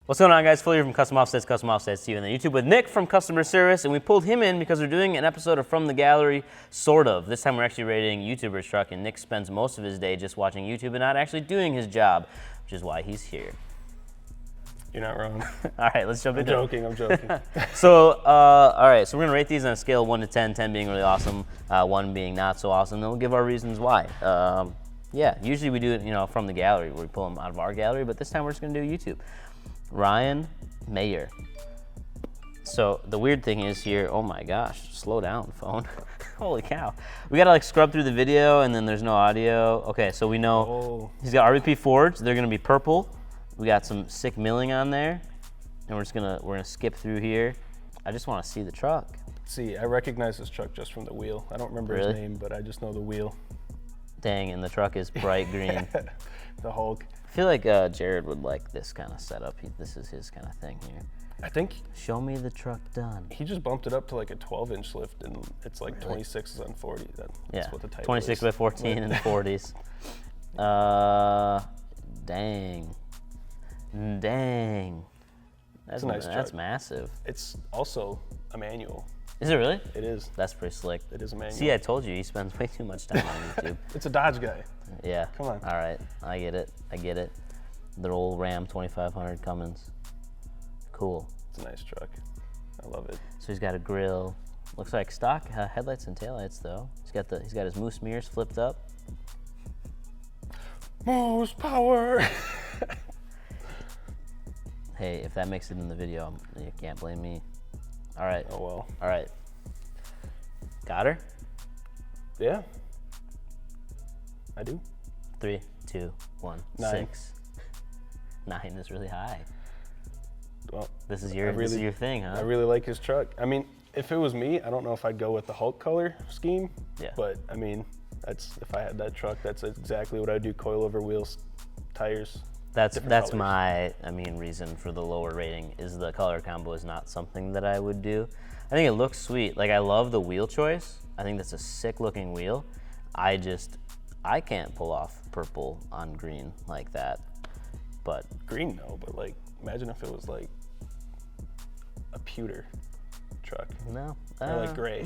What's going on, guys? Phil here from Custom Offsets TV, and then YouTube with Nick from Customer Service, and we pulled him in because we're doing an episode of From the Gallery, sort of. This time we're actually rating YouTuber's truck, and Nick spends most of his day just watching YouTube and not actually doing his job, which is why he's here. You're not wrong. All right, let's jump into it. I'm joking. So, all right, so we're gonna rate these on a scale of 1 to 10, 10 being really awesome, 1 being not so awesome, then we'll give our reasons why. Yeah, usually we do it, from the gallery, where we pull them out of our gallery, but this time we're just gonna do YouTube. Ryan Mayer. So the weird thing is here, oh my gosh, slow down, phone. Holy cow. We gotta scrub through the video and then there's no audio. Okay, so we know he's got RVP Forge. They're gonna be purple. We got some sick milling on there. And we're gonna skip through here. I just wanna see the truck. See, I recognize this truck just from the wheel. I don't remember his name, but I just know the wheel. Dang, and the truck is bright green. The Hulk. I feel like Jared would like this kind of setup. This is his kind of thing here. I think. Show me the truck done. He just bumped it up to like a 12-inch lift, and it's like 26s on 40. That's what the title 26 is. by 14 in the 40s. Dang. That's a nice That's truck. massive. It's also a manual. Is it really? It is. That's pretty slick. It is a manual. See, I told you, he spends way too much time on YouTube. It's a Dodge guy. Yeah. Come on. All right, I get it. The old Ram 2500 Cummins. Cool. It's a nice truck. I love it. So he's got a grill. Looks like stock headlights and taillights though. He's got his moose mirrors flipped up. Moose power. Hey, if that makes it in the video, you can't blame me. All right. Oh well. All right. Got her? Yeah. I do. 3, 2, 1, 9. 6. 9 is really high. Well, This is your thing, huh? I really like his truck. I mean, if it was me, I don't know if I'd go with the Hulk color scheme. Yeah. But I mean, if I had that truck, that's exactly what I'd do. Coil over wheels, tires. That's colors. my reason for the lower rating is the color combo is not something that I would do. I think it looks sweet. Like, I love the wheel choice. I think that's a sick looking wheel. I can't pull off purple on green like that. But Green, no, but like, imagine if it was like a pewter truck. no. Or like gray.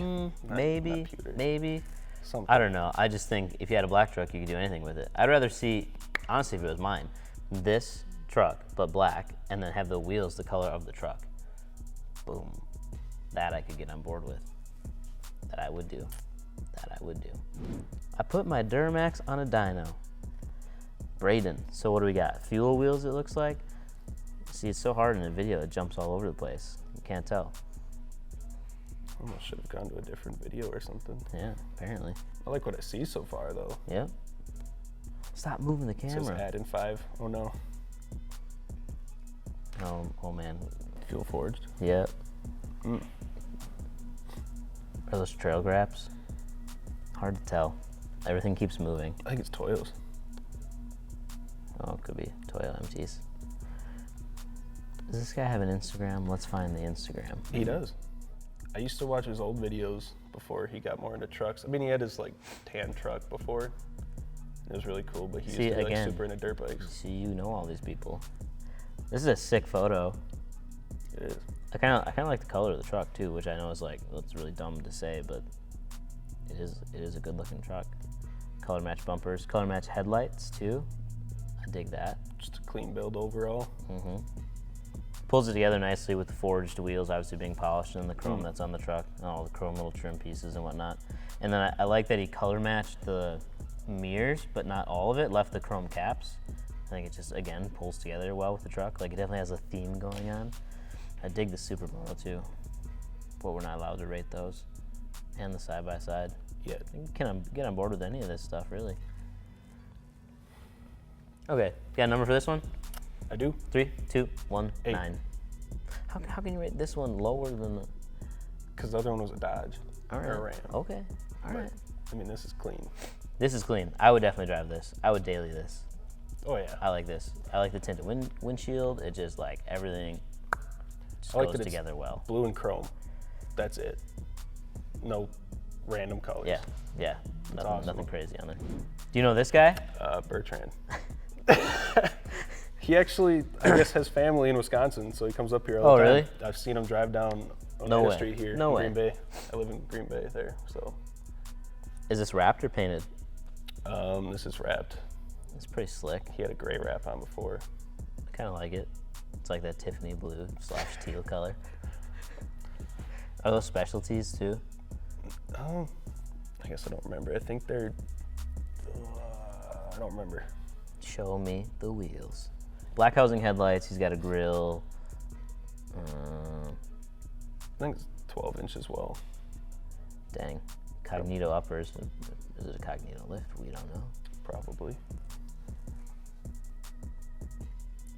Maybe. Not pewter. Maybe. Something. I don't know. I just think if you had a black truck, you could do anything with it. I'd rather see, honestly, if it was mine, this truck, but black, and then have the wheels the color of the truck. Boom. That I could get on board with. That I would do. I put my Duramax on a dyno. Braden. So what do we got? Fuel wheels, it looks like. See, it's so hard in the video, it jumps all over the place. You can't tell. Almost should have gone to a different video or something. Yeah, apparently. I like what I see so far, though. Yep. Stop moving the It says camera. add in 5. Oh no. Oh man. Fuel forged. Yep. Are those trail graps? Hard to tell. Everything keeps moving. I think it's Toyos. Oh, it could be Toyo MTs. Does this guy have an Instagram? Let's find the Instagram. He does. I used to watch his old videos before he got more into trucks. I mean, he had his like tan truck before. It was really cool, but he used to be like super into dirt bikes. See, you know all these people. This is a sick photo. It is. I kind of like the color of the truck too, which I know is like, it's really dumb to say, but it is a good looking truck. Color match bumpers, color match headlights too. I dig that. Just a clean build overall. Pulls it together nicely with the forged wheels obviously being polished and the chrome that's on the truck and all the chrome little trim pieces and whatnot. And then I like that he color matched the mirrors, but not all of it, left the chrome caps. I think it just, again, pulls together well with the truck. Like, it definitely has a theme going on. I dig the Supermoto too, but we're not allowed to rate those. And the side-by-side. Yeah. You can get on board with any of this stuff, really. Okay, got a number for this one? I do. 3, 2, 1, 8. 9. How can you rate this one lower than the... Because the other one was a Dodge. All right. Or a Ram. Okay, all right. I mean, this is clean. This is clean. I would definitely drive this. I would daily this. Oh yeah. I like this. I like the tinted windshield. It just like everything just I like goes that it's together well. Blue and chrome. That's it. No random colors. Yeah. Awesome. Nothing crazy on there. Do you know this guy? Bertrand. He actually, I guess, has family in Wisconsin, so he comes up here all the time. Really? I've seen him drive down on No the way. street here No in way. Green Bay. I live in Green Bay there, so. Is this Raptor painted? This is wrapped. It's pretty slick. He had a gray wrap on before. I kind of like it. It's like that Tiffany blue / teal color. Are those specialties too? I guess I don't remember. I think they're, I don't remember. Show me the wheels. Black housing headlights. He's got a grill. I think it's 12 inch as well. Dang. Cognito uppers. Is it a Cognito lift? We don't know. Probably.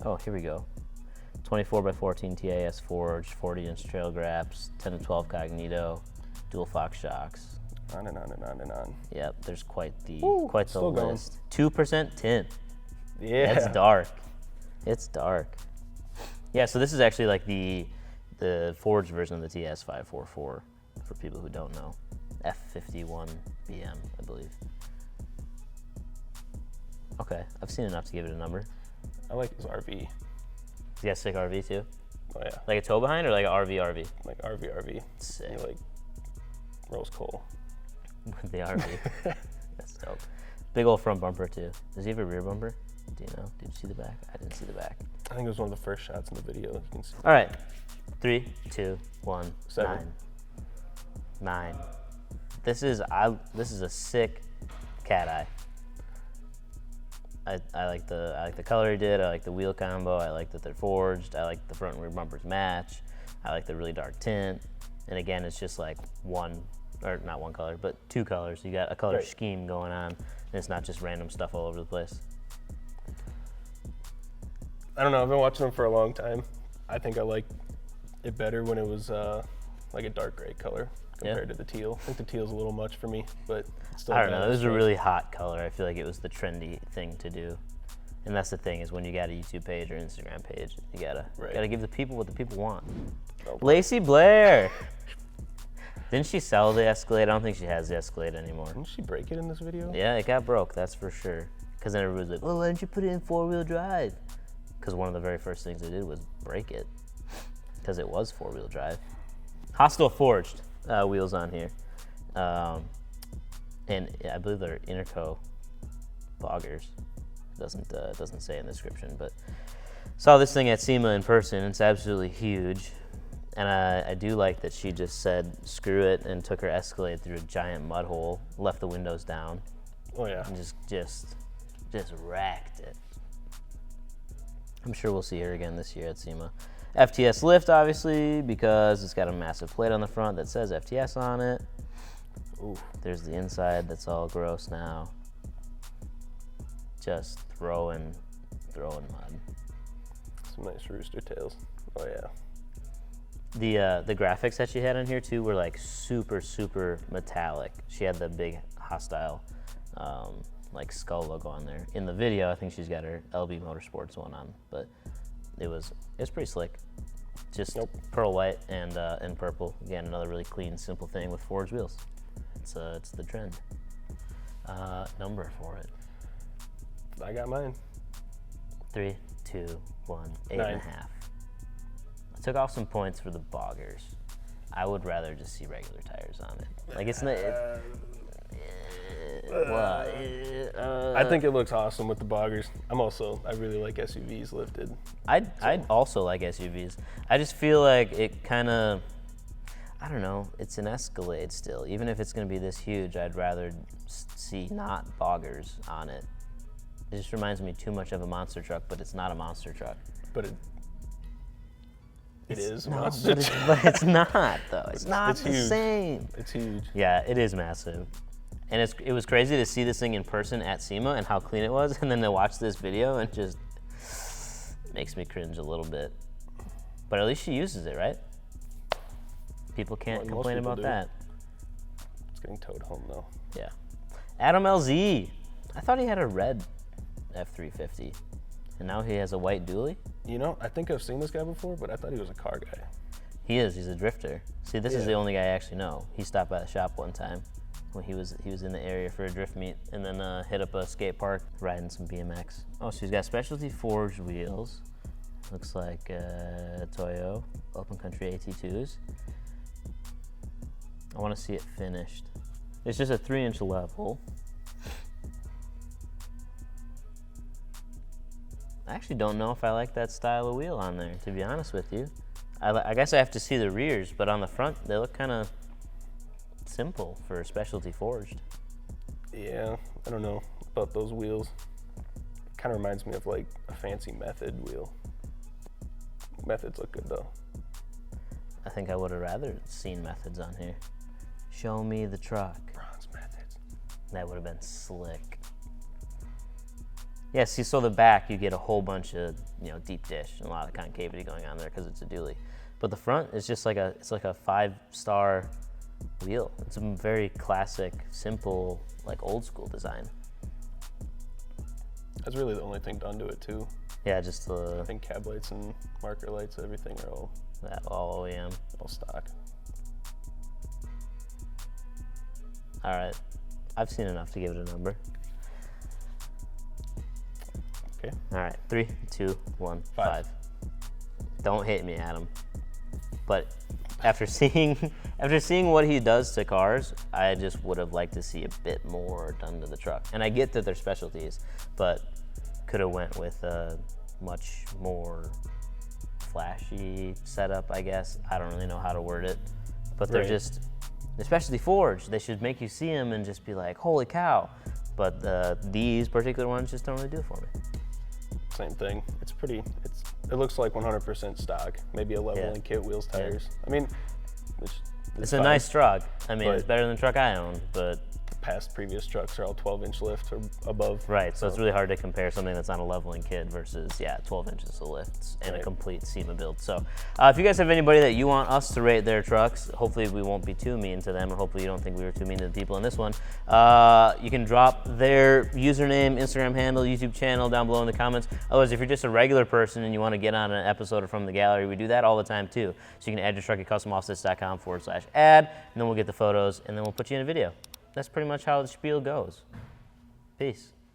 Oh, here we go. 24x14 TAS forged, 40-inch trail graps, 10 to 12 Cognito, dual Fox shocks. On and on and on and on. Yep, there's quite the still going. list. 2% tint. Yeah. That's dark. It's dark. Yeah, so this is actually like the forged version of the TS 544 for people who don't know. F51 BM, I believe. Okay, I've seen enough to give it a number. I like his RV. He's got a sick RV too? Oh yeah. Like a tow behind or like an RV? Like RV. Sick. You like rose coal. With the RV. That's dope. Big old front bumper too. Does he have a rear bumper? Do you know? Did you see the back? I didn't see the back. I think it was one of the first shots in the video. You can see. All right. 3, 2, 1, 7. 9. This is a sick cat eye. I like the color he did. I like the wheel combo. I like that they're forged. I like the front and rear bumpers match. I like the really dark tint. And again, it's just like not one color, but 2 colors. You got a color scheme going on, and it's not just random stuff all over the place. I don't know. I've been watching them for a long time. I think I like it better when it was like a dark gray color compared to the teal. I think the teal's a little much for me, but still. I don't know. It was a really hot color. I feel like it was the trendy thing to do. And that's the thing, is when you got a YouTube page or Instagram page, you gotta give the people what the people want. Okay. Lacey Blair. Didn't she sell the Escalade? I don't think she has the Escalade anymore. Didn't she break it in this video? Yeah, it got broke, that's for sure. Because then everybody was like, well, why didn't you put it in 4-wheel drive? Because one of the very first things they did was break it. Because it was 4-wheel drive. Hostile forged wheels on here. And I believe they're Interco boggers. Doesn't say in the description, but saw this thing at SEMA in person. It's absolutely huge. And I do like that she just said, screw it, and took her Escalade through a giant mud hole, left the windows down. Oh yeah. And just wrecked it. I'm sure we'll see her again this year at SEMA. FTS lift, obviously, because it's got a massive plate on the front that says FTS on it. Ooh. There's the inside that's all gross now. Just throwing mud. Some nice rooster tails. Oh yeah. The graphics that she had on here too were like super metallic. She had the big Hostile like skull logo on there. In the video, I think she's got her LB Motorsports one on, but it was pretty slick. Just pearl white and purple. Again, another really clean, simple thing with forged wheels. It's the trend. Number for it. I got mine. 3, 2, 1, 8.5. 9. I took off some points for the boggers. I would rather just see regular tires on it. Like it's not. I think it looks awesome with the boggers. I really like SUVs lifted. I'd also like SUVs. I just feel like it kind of, I don't know, it's an Escalade still. Even if it's going to be this huge, I'd rather see not boggers on it. It just reminds me too much of a monster truck, but it's not a monster truck. But it is a no, monster truck. But it's not, though. It's not it's the huge. same. It's huge. Yeah, it is massive. And it was crazy to see this thing in person at SEMA and how clean it was, and then to watch this video and just makes me cringe a little bit. But at least she uses it, right? People can't complain about that. It's getting towed home, though. Yeah. AtomLZ. I thought he had a red F350, and now he has a white dually? You know, I think I've seen this guy before, but I thought he was a car guy. He is. He's a drifter. See, this is the only guy I actually know. He stopped by the shop one time when he was in the area for a drift meet, and then hit up a skate park, riding some BMX. Oh, so he's got specialty forged wheels. Looks like Toyo Open Country AT2s. I want to see it finished. It's just a 3-inch level. I actually don't know if I like that style of wheel on there, to be honest with you. I guess I have to see the rears, but on the front, they look kind of simple for specialty forged. Yeah, I don't know about those wheels. Kind of reminds me of like a fancy Method wheel. Methods look good though. I think I would have rather seen Methods on here. Show me the truck. Bronze Methods. That would have been slick. Yeah, see, so the back, you get a whole bunch of, deep dish and a lot of concavity going on there because it's a dually. But the front is just like it's like a 5-star wheel. It's a very classic, simple, like old school design. That's really the only thing done to it too. Yeah, just the... I think cab lights and marker lights, everything are all OEM. All stock. All right, I've seen enough to give it a number. Okay. All right, 3, 2, 1, 5. Don't hit me, Adam. But after seeing what he does to cars, I just would have liked to see a bit more done to the truck. And I get that they're specialties, but could have went with a much more flashy setup, I guess. I don't really know how to word it, but they're just, especially forged. They should make you see them and just be like, holy cow. But these particular ones just don't really do it for me. Same thing. It looks like 100% stock. Maybe a leveling kit, wheels, tires. I mean, it's a nice truck. I mean, it's better than the truck I own, but previous trucks are all 12-inch lift or above. Right, so it's really hard to compare something that's on a leveling kit versus 12 inches of lifts and a complete SEMA build. So if you guys have anybody that you want us to rate their trucks, hopefully we won't be too mean to them, or hopefully you don't think we were too mean to the people in this one, you can drop their username, Instagram handle, YouTube channel down below in the comments. Otherwise, if you're just a regular person and you want to get on an episode of From the Gallery, we do that all the time too. So you can add your truck at customoffsets.com/add, and then we'll get the photos, and then we'll put you in a video. That's pretty much how the spiel goes. Peace.